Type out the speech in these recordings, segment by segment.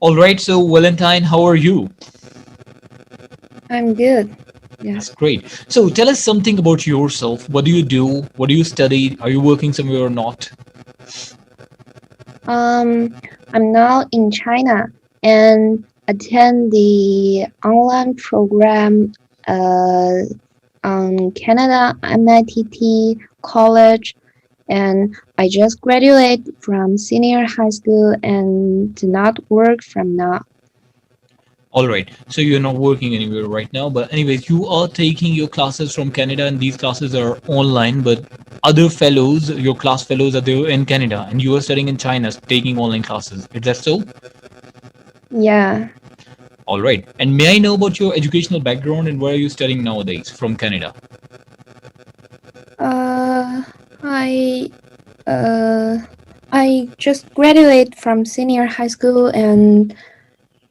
All right, so Valentine, how are you? I'm good. Yeah. That's great. So tell us something about yourself. What do you do? What do you study? Are you working somewhere or not? Um, I'm now in China and attend the online program uh, on Canada MITT College, and I just graduated from senior high school and do not work from now. All right, so you're not working anywhere right now, but anyways, you are taking your classes from Canada, and these classes are online. But other fellows, your class fellows, are there in Canada, and you are studying in China, taking online classes. Is that so? Yeah. All right, and may I know about your educational background and where are you studying nowadays from Canada? Uh, I uh, I just graduated from senior high school and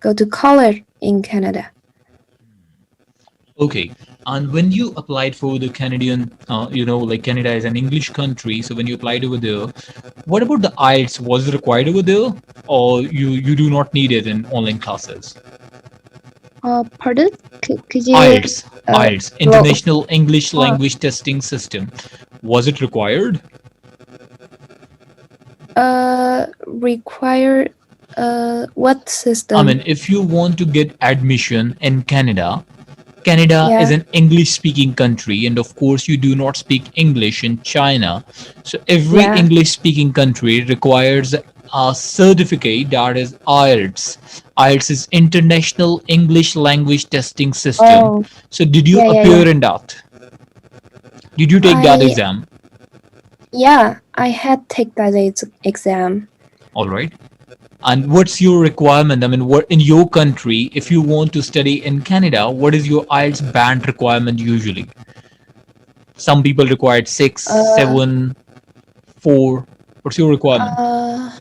go to college in Canada. Okay. And when you applied for the Canadian, like Canada is an English country, so when you applied over there, what about the IELTS? Was it required over there, or you do not need it in online classes? Pardon? Could you IELTS, IELTS, slow? International English Uh, Language Testing System, was it required? require what I system? mean, if you want to get admission in Canada, Canada is Yeah. an English speaking country, and of course, you do not speak English in China. So, every Yeah. English speaking country requires a certificate that is IELTS. IELTS is International English Language Testing System. Oh, So, did you yeah, yeah, yeah. appear in that? Did you take that I exam? yeah, I had take that exam. All right. And what's your requirement? I mean, what in your country, if you want to study in Canada, what is your IELTS band requirement usually? Some people required six, Uh, 7, 4. What's your requirement? uh,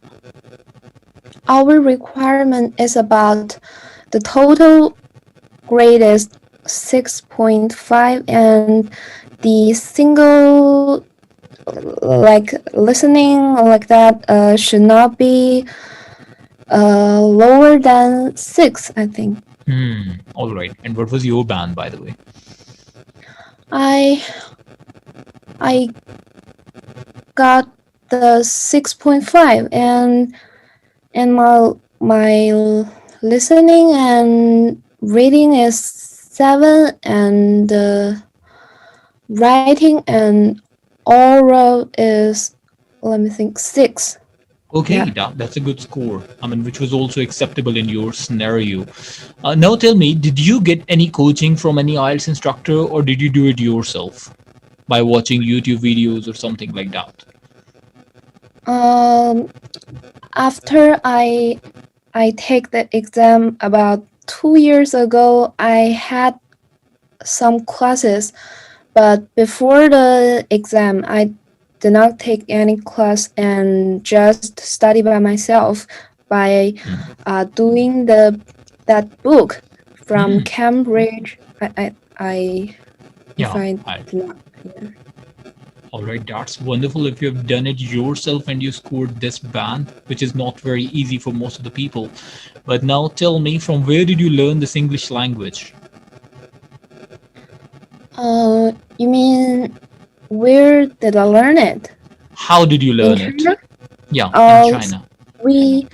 our requirement is about the total grade is 6.5 and the single like listening like that should not be lower than 6, I think. All right. And what was your band, by the way? I I got the 6.5 and my listening and reading is 7 and writing and oral is, let me think, 6. Okay, Yeah. that's a good score. I mean, which was also acceptable in your scenario. Now tell me, did you get any coaching from any IELTS instructor or did you do it yourself by watching YouTube videos or something like that? um After I take the exam about 2 years ago, I had some classes, but before the exam, I did not take any class and just study by myself by doing the that book from Hmm. Cambridge. I if Yeah, I I, did not. Yeah. all right, that's wonderful if you have done it yourself and you scored this band, which is not very easy for most of the people. But now tell me, from where did you learn this English language? You mean where did I learn it? How did you In learn it? China? Yeah, in Uh, China. we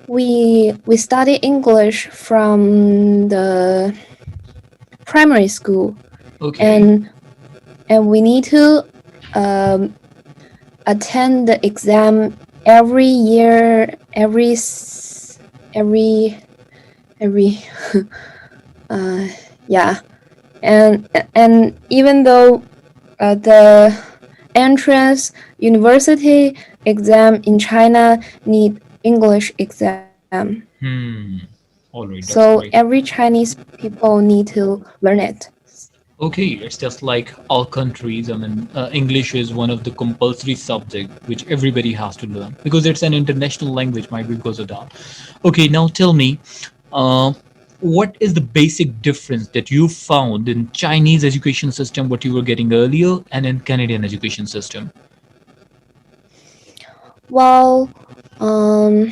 we study English from the primary school, Okay. and we need to um, attend the exam every year, every every uh, yeah, and even though the entrance university exam in China need English exam. Hmm. All right, So that's great. every Chinese people need to learn it. Okay, it's just like all countries. I mean, English is one of the compulsory subject which everybody has to learn because it's an international language. Might be because of that. Okay, now tell me, uh, what is the basic difference that you found in Chinese education system, what you were getting earlier, and in Canadian education system? Well, um,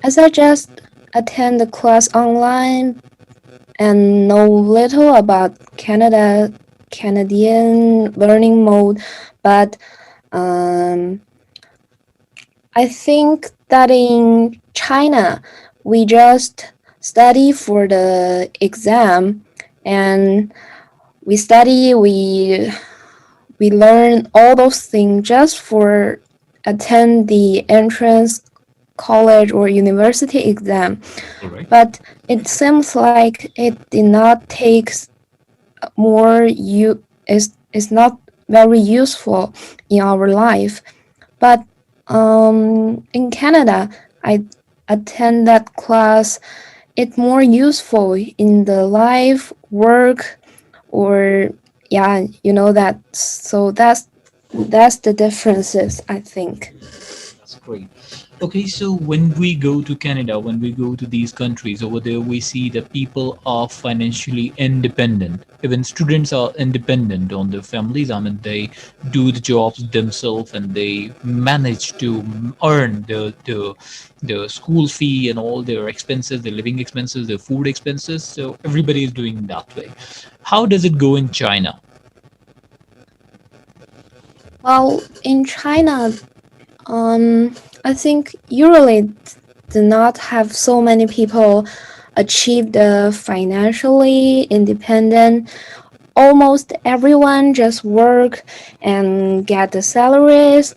as I just attend the class online and know little about Canadian learning mode, but um, I think that in China we just study for the exam and we learn all those things just for attend the entrance college or university exam. All right. But it seems like it did not take more you is not very useful in our life. But in Canada, I attend that class. It's more useful in the life work or yeah, you know that. So that's the differences, I think. That's great. Okay, so when we go to Canada, when we go to these countries over there, we see that people are financially independent. Even students are independent on their families. I mean, they do the jobs themselves and they manage to earn the school fee and all their expenses, their living expenses, their food expenses. So everybody is doing that way. How does it go in China? Well, in China, I think usually do not have so many people achieve the financially independent. Almost everyone just work and get the salaries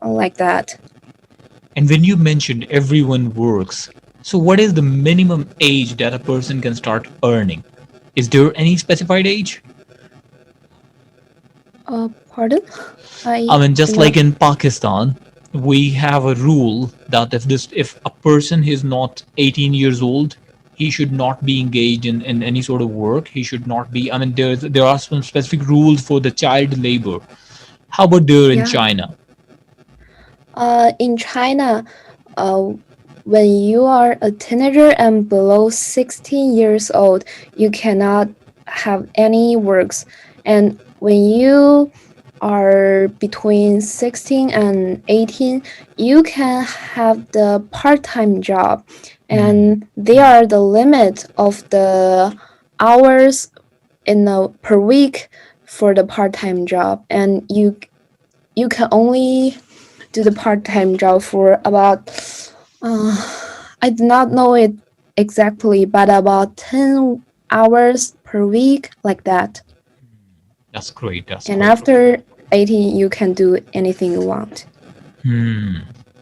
like that. And when you mentioned everyone works, so what is the minimum age that a person can start earning? Is there any specified age? Pardon? I I mean, do just not. like in Pakistan, we have a rule that if a person is not 18 years old, he should not be engaged in any sort of work. He should not be. I mean, there are some specific rules for the child labor. How about there in Yeah. China? In China, uh, when you are a teenager and below 16 years old, you cannot have any works. And when you are between 16 and 18, you can have the part-time job. Hmm. And they are the limit of the hours in a per week for the part-time job. And you can only do the part-time job for about uh, I do not know it exactly, but about 10 hours per week like that. That's great. That's And great. after 18 you can do anything you want. Hmm.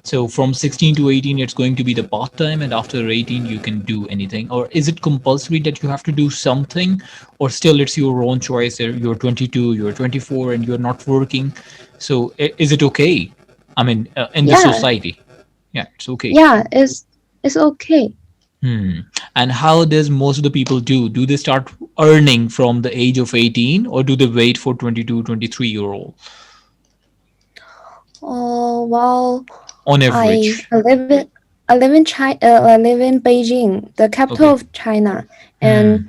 So from 16 to 18, it's going to be the part time, and after 18, you can do anything. Or is it compulsory that you have to do something, or still it's your own choice? You're 22, you're 24, and you're not working. So is it okay? I mean, in the Yeah, society, yeah, it's okay. yeah, it's okay. Hmm. And how does most of the people do? Do they start earning from the age of 18, or do they wait for 22, 23-year old Well, on I average? I live in I live in China. I live in Beijing, the capital Okay. of China, Hmm. and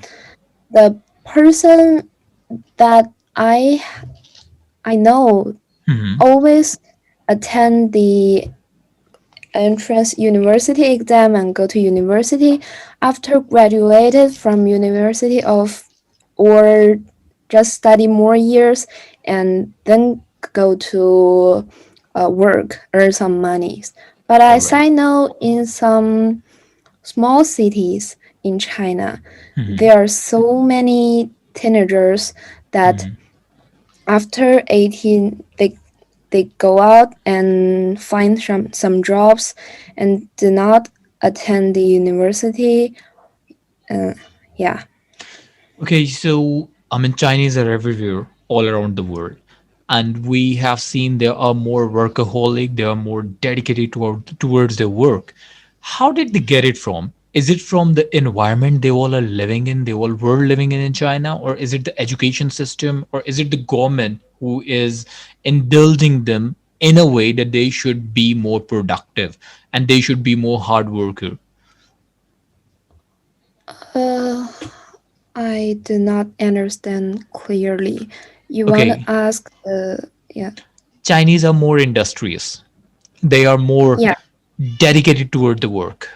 the person that I know Hmm. always attend the entrance university exam and go to university after graduated from university of or just study more years and then go to work earn some money. But All as right. I know, in some small cities in China Hmm. there are so many teenagers that Hmm. after 18 they go out and find some jobs and do not attend the university. Uh, yeah. Okay, so I mean, Chinese are everywhere, all around the world, and we have seen they are more workaholic. They are more dedicated towards their work. How did they get it from? Is it from the environment they all are living in? They all were living in China, or is it the education system, or is it the government who is indulging them in a way that they should be more productive and they should be more hard worker? Uh, I do not understand clearly. You want to Okay, ask? Yeah. Chinese are more industrious. They are more Yeah. dedicated toward the work.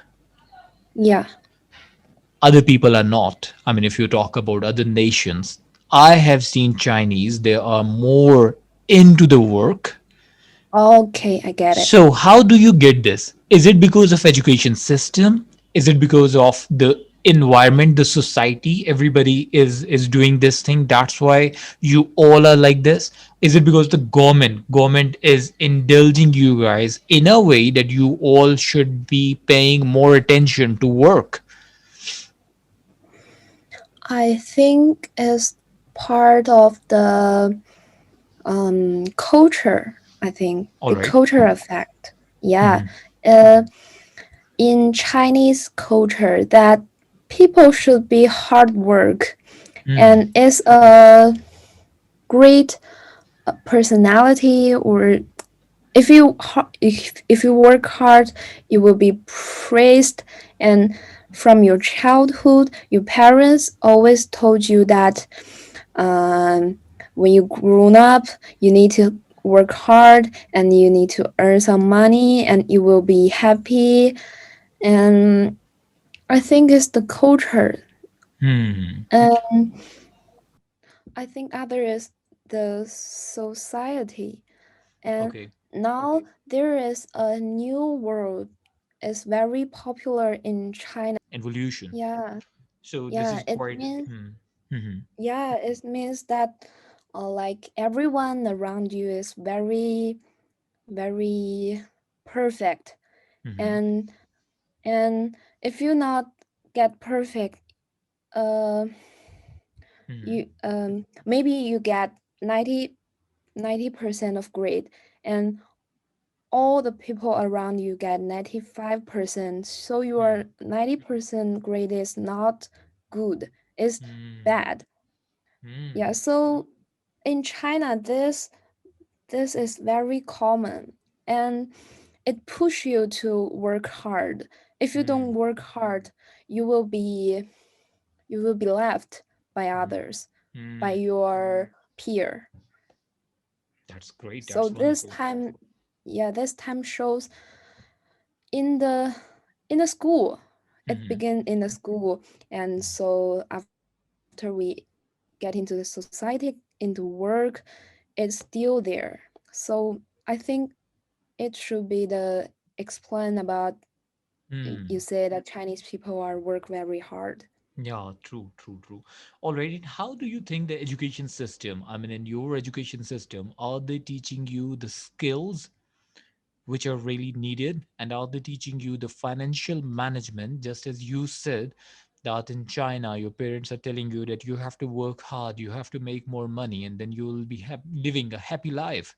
Yeah. Other people are not. I mean, if you talk about other nations, I have seen Chinese, they are more into the work. Okay, I get it. So how do you get this? Is it because of education system? Is it because of the environment, the society? Everybody is doing this thing. That's why you all are like this. Is it because the government is indulging you guys in a way that you all should be paying more attention to work? I think it's part of the culture. I think All the right. culture effect. Yeah. Mm-hmm. Uh, in Chinese culture, that people should be hard work, Mm. and it's a great personality. Or if you work hard, you will be praised. And from your childhood, your parents always told you that um, when you grown up, you need to work hard and you need to earn some money and you will be happy. And I think it's the culture. Hmm. And I think other is the society. And Okay. now there is a new world. It's very popular in China. Evolution. Yeah, So this yeah. is It quite. means Hmm. Hmm. yeah, it means that like everyone around you is very, very perfect. Hmm. And if you not get perfect, uh, Hmm. you maybe you get 90% of grade, and all the people around you get 95%, so your 90% grade is not good, is Hmm. bad. Yeah, Hmm. so in China this is very common, and it push you to work hard. If you don't Hmm. work hard, you will be you will be left by Hmm. others, by Hmm. your peer. That's great. So That's this wonderful. time, yeah, this time shows in the school. It Hmm. began in the school, and so after we get into the society, into work, it's still there. So I think it should be the explain about you Hmm. say that Chinese people are work very hard. Yeah, true, true, true. All right. And how do you think the education system, I mean, in your education system, are they teaching you the skills which are really needed? And are they teaching you the financial management, just as you said that in China, your parents are telling you that you have to work hard, you have to make more money, and then you will be living a happy life.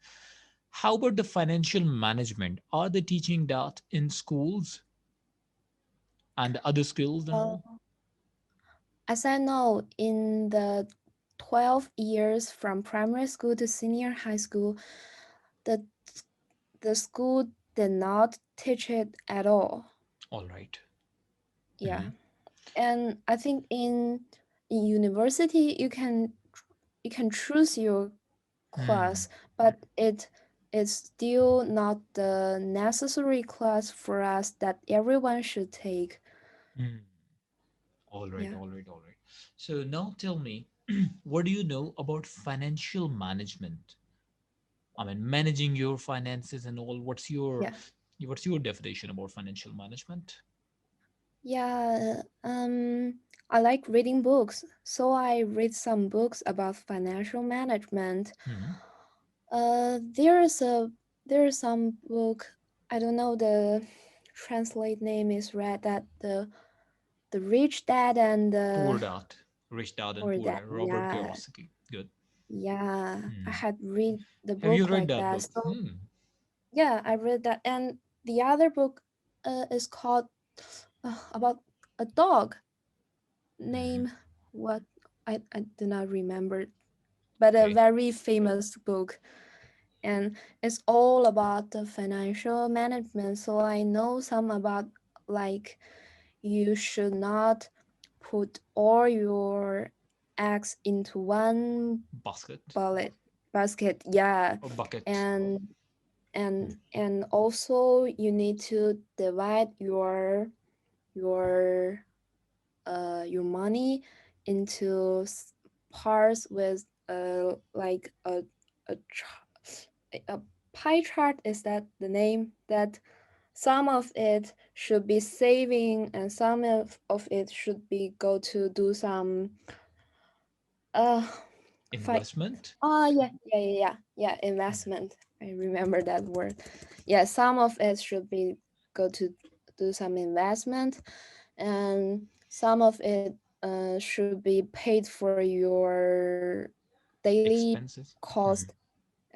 How about the financial management? Are they teaching that in schools and other skills and Uh, all? as I know, in the 12 years from primary school to senior high school, the the school did not teach it at all. All right. Yeah. Mhm. And I think in university you can choose your Hmm. class, but it's still not the necessary class for us that everyone should take. Hmm. All right, Yeah. all right, all right. So now tell me, what do you know about financial management? I mean, managing your finances and all. Yeah. What's your definition about financial management? Yeah, I like reading books, so I read some books about financial management. Hmm. There is some book, I don't know the translate name is read that the rich dad and Poor the Dad, Rich Dad and poor Poor dad. Dad, Robert Yeah, Kiyosaki. Good. yeah. I Hmm. had read the Have you book read like that that. book? So Hmm. yeah, I read that, and the other book is called about a dog Hmm. name what I do not remember, but a Okay. very famous book, and it's all about the financial management. So I know some about like you should not put all your eggs into one Basket bullet basket. Yeah, or bucket. and and also you need to divide your your your money into parts with like a pie chart. Is that the name? That some of it should be saving and some of it should be go to do some uh fi- Investment. yeah, investment. I remember that word. Yeah, some of it should be go to do some investment, and some of it should be paid for your daily Expenses. cost.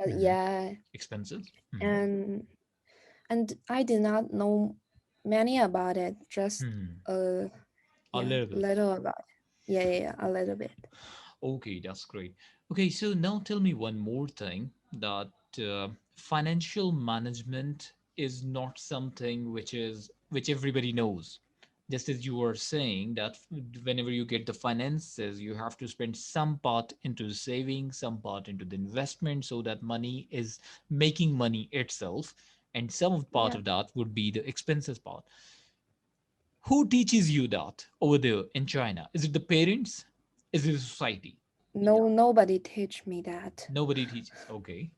Hmm. Yeah, Expenses. and I did not know many about it, just Hmm. A yeah, little bit. little about it. Yeah, a little bit. Okay, that's great. Okay, so now tell me one more thing, that financial management is not something which everybody knows. Just as you were saying that whenever you get the finances, you have to spend some part into saving, some part into the investment, so that money is making money itself, and some of part Yeah. of that would be the expenses part. Who teaches you that over there in China? Is it the parents? Is it the society? No, nobody teach me that. Nobody teaches. Okay.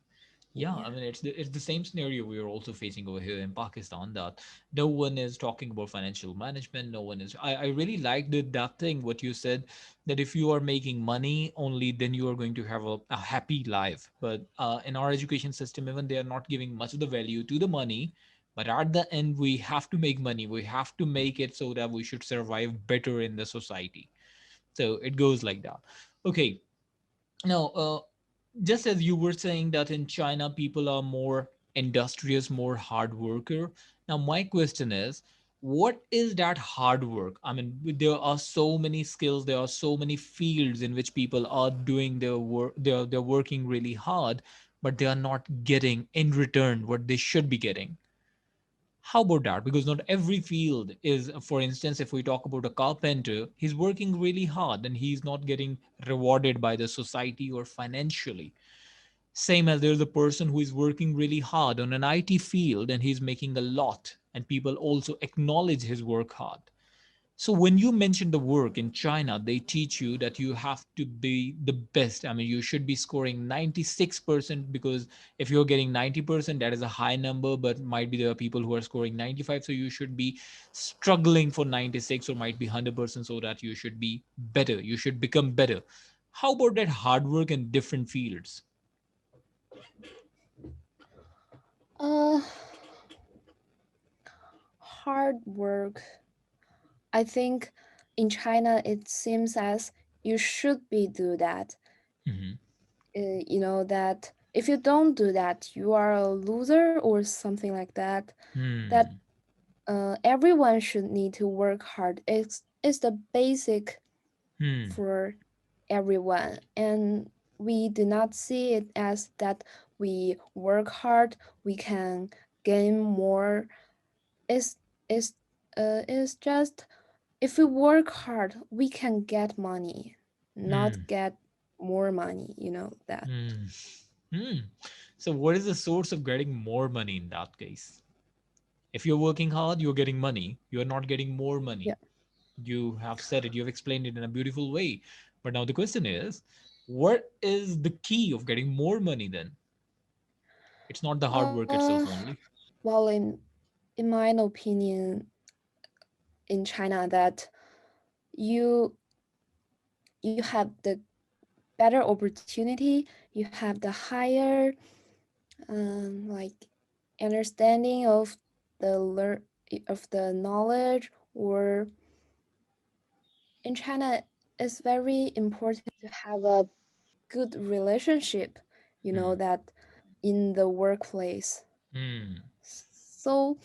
Yeah, I Yeah. mean it's the same scenario we are also facing over here in Pakistan, that no one is talking about financial management. No one is. I really liked that thing what you said, that if you are making money only, then you are going to have a happy life. But in our education system, even they are not giving much of the value to the money. But at the end, we have to make money. We have to make it so that we should survive better in the society. So it goes like that. Okay, now, just as you were saying that in China, people are more industrious, more hard worker. Now, my question is, what is that hard work? I mean, there are so many skills, there are so many fields in which people are doing their work, they're working really hard, but they are not getting in return what they should be getting. How about that? Because not every field is, for instance, if we talk about a carpenter, he's working really hard and he's not getting rewarded by the society or financially. Same as there's a person who is working really hard on an IT field and he's making a lot, and people also acknowledge his work hard. So when you mention the work in China, they teach you that you have to be the best. I mean, you should be scoring 96%, because if you're getting 90%, that is a high number, but might be there are people who are scoring 95. So you should be struggling for 96 or might be 100%, so that you should be better. You should become better. How about that hard work in different fields? Uh, hard work. I think in China it seems as you should be do that. Hmm. You know that if you don't do that, you are a loser or something like that. That Hmm. everyone should need to work hard. It's the basic Hmm. for everyone, and we do not see it as that we work hard, we can gain more. It's, it's, uh, it's just if we work hard, we can get money, not Hmm. get more money, you know that. Hmm. Hmm. So what is the source of getting more money in that case? If you're working hard, you're getting money. You're not getting more money. Yeah. You have said it, you've explained it in a beautiful way. But now the question is, what is the key of getting more money then? It's not the hard work uh itself only. well, in my opinion, in China, that you you have the better opportunity, you have the higher like understanding of of the knowledge, or in China it's very important to have a good relationship, you know Hmm. that in the workplace. Hmm. So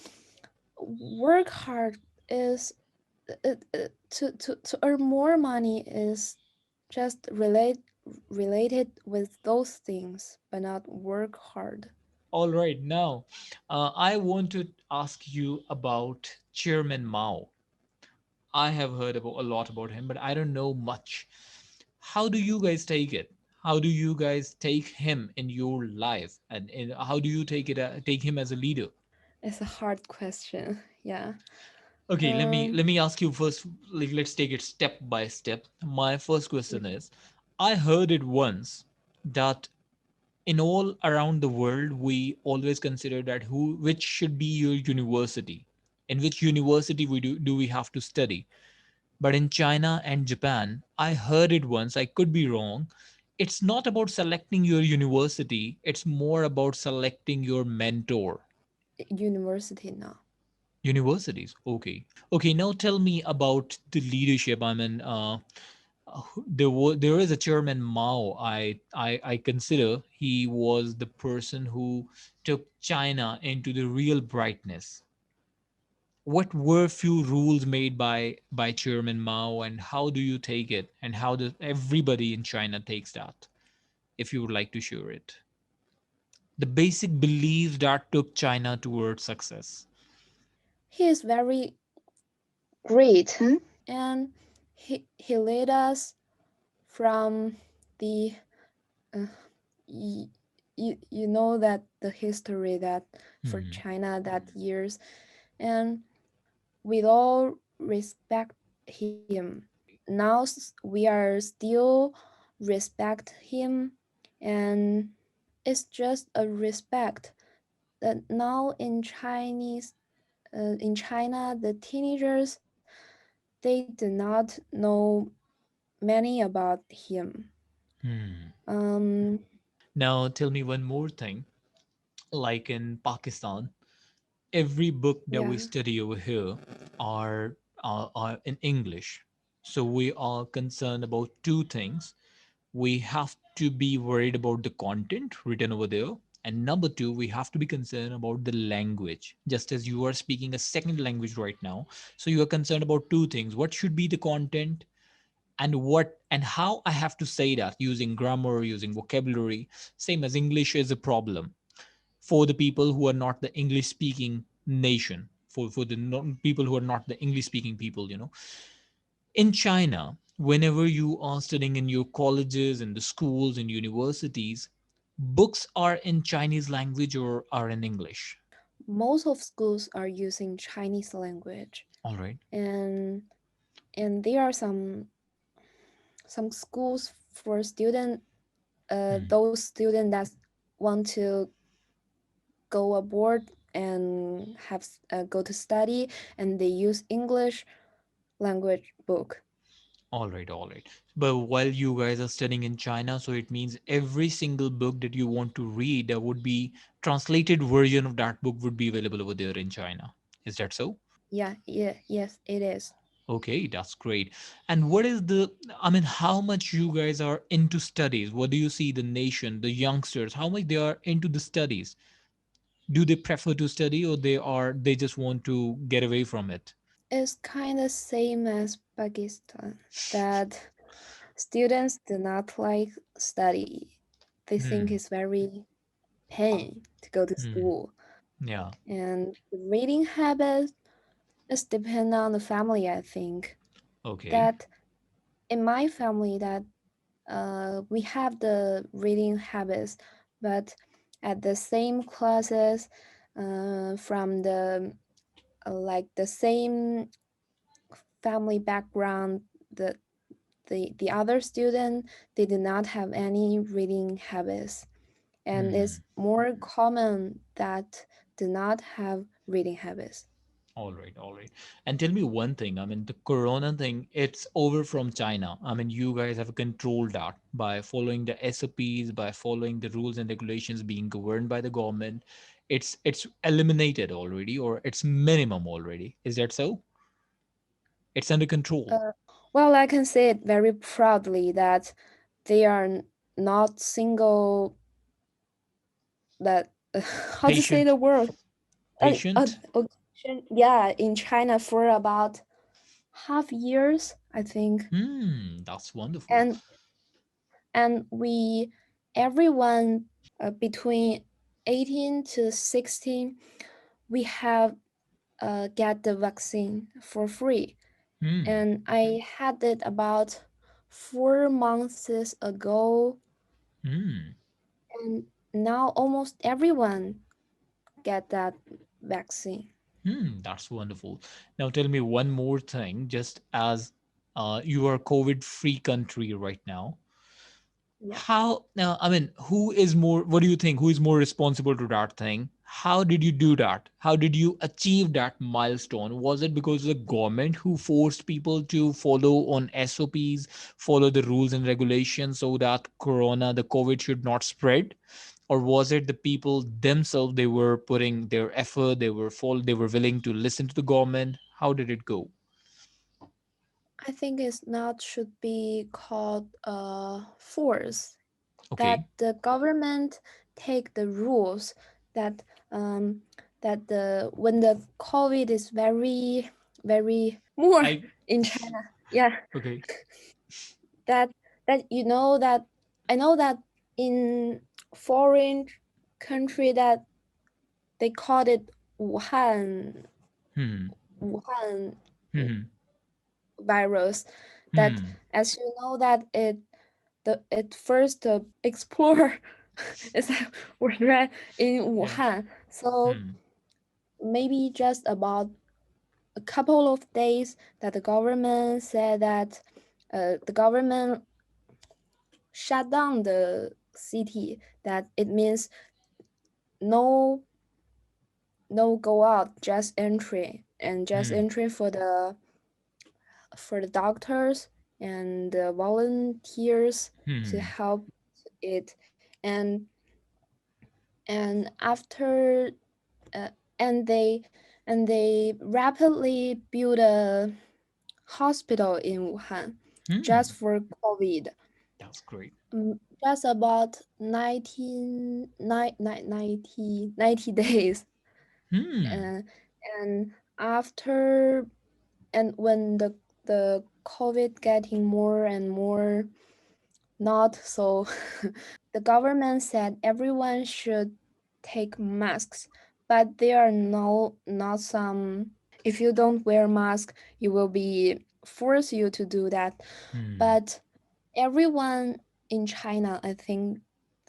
work hard is to earn more money is just related with those things, but not work hard. All right, now I want to ask you about Chairman Mao. I have heard about a lot about him, but I don't know much. How do you guys take it? How do you guys take him in your life, and how do you take him as a leader? It's a hard question. Yeah. Okay, Um, let me ask you first. Like, let's take it step by step. My first question is, I heard it once that in all around the world we always consider that who which should be your university, in which university do we have to study. But in China and Japan, I heard it once, I could be wrong, it's not about selecting your university, it's more about selecting your mentor. university now. Universities, okay. Okay, now tell me about the leadership. I mean, there is a chairman Mao. I consider he was the person who took China into the real brightness. What were few rules made by Chairman Mao, and how do you take it, and how does everybody in China takes that? If you would like to share it, the basic beliefs that took China towards success. He is very great, and he led us from the uh, y- you know that the history that for Hmm. China that years, and with all respect him. Now we are still respect him, and it's just a respect that now in China, the teenagers they do not know many about him. Hmm. Um, Now tell me one more thing. Like in Pakistan, every book that we yeah, study over here are in English. So we are concerned about two things. We have to be worried about the content written over there. And number two, we have to be concerned about the language. Just as you are speaking a second language right now. So you are concerned about two things. What should be the content, and what and how I have to say that using grammar, using vocabulary. Same as English is a problem for the people who are not the English speaking nation, for the people who are not the English speaking people, in China, whenever you are studying in your colleges and the schools and universities, books are in Chinese language or are in English. most of schools are using Chinese language, All right. and there are some schools for student Hmm. those students that want to go abroad and have go to study, and they use English language book. All right, all right. But while you guys are studying in China, so it means every single book that you want to read, there would be translated version of that book would be available over there in China. Is that so? Yeah, yeah, yes, it is. Okay, that's great. And what is the, I mean, how much you guys are into studies? What do you see the nation, the youngsters, how much they are into the studies? Do they prefer to study, or they just want to get away from it? It's kind of same as Pakistan that students do not like study. They think Hmm. it's very pain to go to Hmm. school, Yeah. and the reading habit is depend on the family. I think Okay. that in my family that we have the reading habits, but at the same classes from the like the same family background, the the other student they do not have any reading habits, and Hmm. it's more common that do not have reading habits. All right, all right. And tell me one thing. I mean, the corona thing, it's over from China. I mean, you guys have controlled that by following the SOPs, by following the rules and regulations being governed by the government. It's eliminated already, or it's minimum already. Is that so? It's under control. Well, I can say it very proudly that they are not single that how to say the Patient, word patient. yeah, in China for about half years I think, That's wonderful. and we everyone between 18 to 16 we have get the vaccine for free, Hmm. and I had it about 4 months ago, Hmm. and now almost everyone get that vaccine. That's wonderful. Now tell me one more thing, just as you are COVID-free country right now. Yeah. How now? I mean, who is more? What do you think? Who is more responsible to that thing? How did you do that? How did you achieve that milestone? Was it because the government who forced people to follow on SOPs, follow the rules and regulations so that Corona, the COVID, should not spread? Or was it the people themselves? They were putting their effort. They were willing to listen to the government. How did it go? I think it's not should be called force, that Okay. the government take the rules that um, that the when the COVID is very more I in China. Yeah, okay. that that you know that I know that in foreign country that they called it Wuhan Hmm. Wuhan Hmm. virus. That, Hmm. as you know, that it first explore is that word, right, in Yeah. Wuhan. So Hmm. maybe just about a couple of days that the government said that the government shut down the city. That it means no go out, just entry, and just Hmm. entry for the doctors and the volunteers to Hmm. help it. And and after uh, and they rapidly built a hospital in Wuhan just Hmm. for COVID. That's great. Just about 90 days. Hmm. And after, and when the COVID getting more and more not so, the government said everyone should take masks, but there are no not some. If you don't wear mask, you will be force you to do that. Hmm. But everyone in China, I think,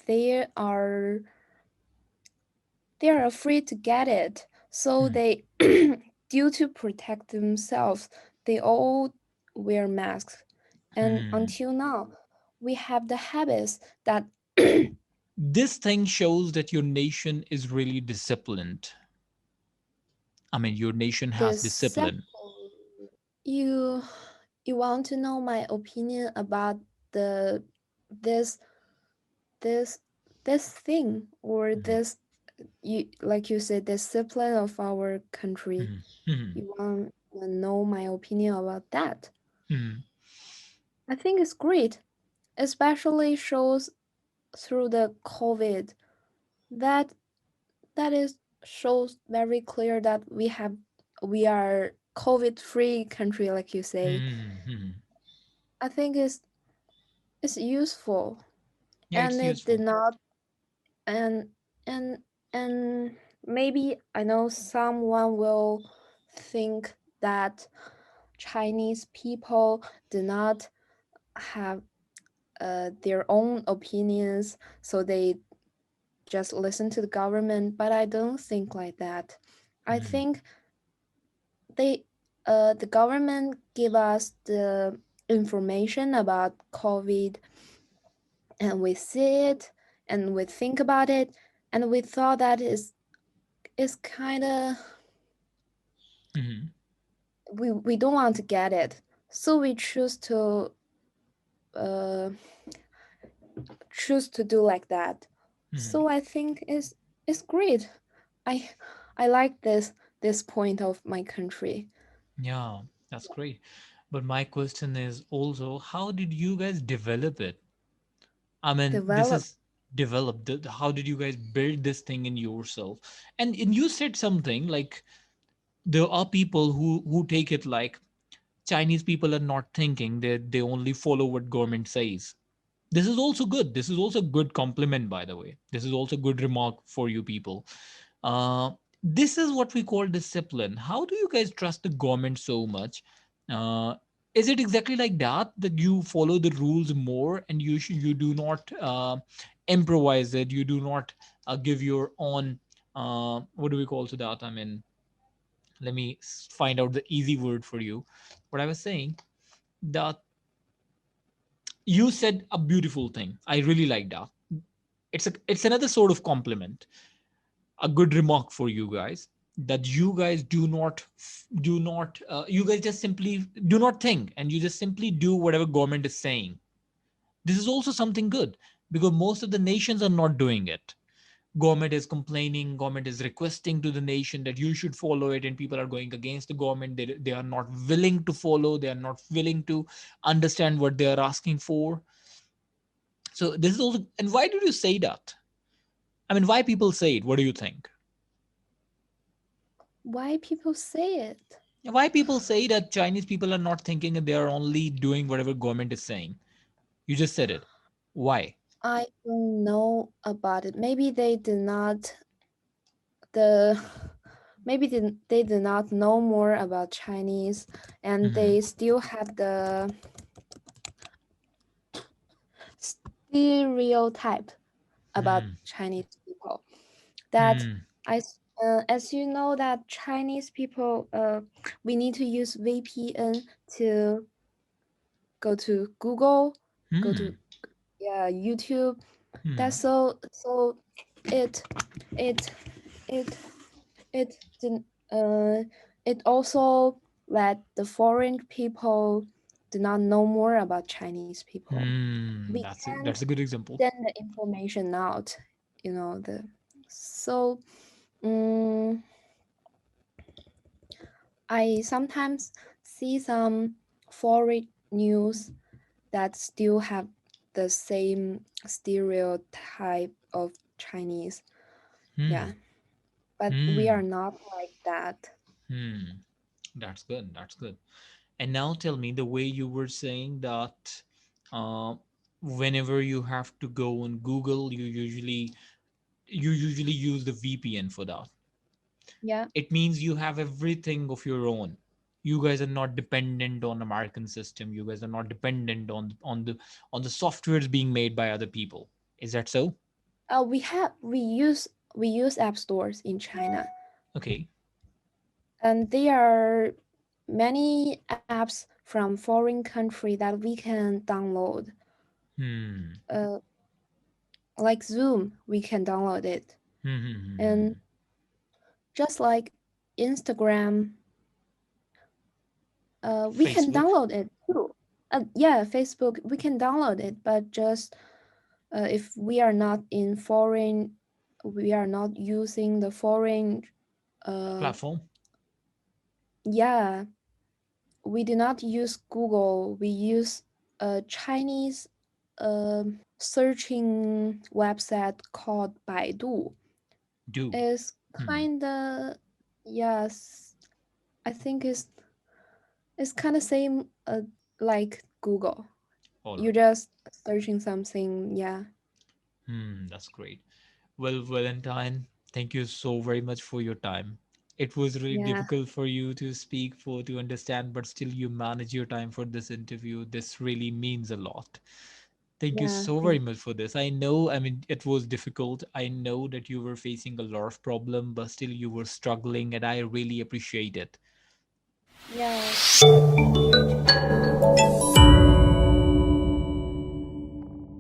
they are they are afraid to get it. So Hmm. they, due to protect themselves, they all wear masks. And Hmm. until now, we have the habits that This thing shows that your nation is really disciplined. I mean, your nation has this discipline. you you want to know my opinion about the this this this thing, or Hmm. this, you like you said, discipline of our country. Hmm. Hmm. You want to know my opinion about that? Hmm. I think it's great, especially shows through the COVID, that that is shows very clear that we are COVID free country, like you say. Hmm. Hmm. I think it's useful, Yeah, and it's it did useful. not. And and and maybe I know someone will think that Chinese people do not have their own opinions, so they just listen to the government. But I don't think like that. I Hmm. think they the government give us the information about COVID, and we see it, and we think about it, and we thought that is kind of, Hmm. we don't want to get it, so we uh choose to do like that. Hmm. So I think it's great. I I like this point of my country. Yeah, that's great. But my question is also, how did you guys develop it? I mean, this Develop. is developed. How did you guys build this thing in yourself? And you said something like there are people who take it like Chinese people are not thinking, they only follow what government says. This is also good. This is also good compliment, by the way. This is also good remark for you people. uh, this is what we call discipline. How do you guys trust the government so much? uh, is it exactly like that you follow the rules more, and you do not improvise it, you do not give your own what do we call to that, I mean, Let me find out the easy word for you. What I was saying, that you said a beautiful thing. I really like that. It's another sort of compliment, a good remark for you guys, that you guys do not you guys just simply do not think, and you just simply do whatever government is saying. This is also something good, because most of the nations are not doing it. Government is complaining, government is requesting to the nation that you should follow it, and people are going against the government. They are not willing to follow, they are not willing to understand what they are asking for. So this is also, and why did you say that? I mean, why people say it? What do you think? Why people say it? Why people say that Chinese people are not thinking and they are only doing whatever government is saying? You just said it. Why? I don't know about it. Maybe they do not the maybe they do not know more about Chinese, and Hmm. they still have the stereotype about Hmm. Chinese people. That Hmm. as you know that Chinese people we need to use VPN to go to Google, go to Hmm. yeah YouTube. That's Hmm. so it it it it didn't it also let the foreign people do not know more about Chinese people. Hmm. We That's can't a good example. send the information out, the so um, I sometimes see some foreign news that still have the same stereotype of Chinese. Hmm. Yeah, but we Hmm. are not like that. Hmm. That's good. That's good. And now tell me, the way you were saying that uh, whenever you have to go on Google, you usually use the VPN for that. Yeah. It means you have everything of your own. You guys are not dependent on American system. You guys are not dependent on the softwares being made by other people. Is that so? We use app stores in China, Okay. and there are many apps from foreign country that we can download. Hmm. Uh, like Zoom, we can download it, Hmm. Hmm, hmm, and hmm. just like Instagram, we can Facebook download it too. Yeah, Facebook, we can download it, but just if we are not in foreign, we are not using the foreign. Uh, platform. yeah, we do not use Google. We use a Chinese searching website called Baidu. Do. It's Hmm. kind of yes, I think it's kind of same like Google. All You right. just searching something. Yeah, That's great. Well, Valentine, thank you so very much for your time. It was really yeah, difficult for you to speak, for to understand, but still you manage your time for this interview. This really means a lot. Thank you yeah. so very Thank much for this. I know, I mean, it was difficult. I know that you were facing a lot of problem, but still you were struggling, and I really appreciate it. yeah. Thank you too.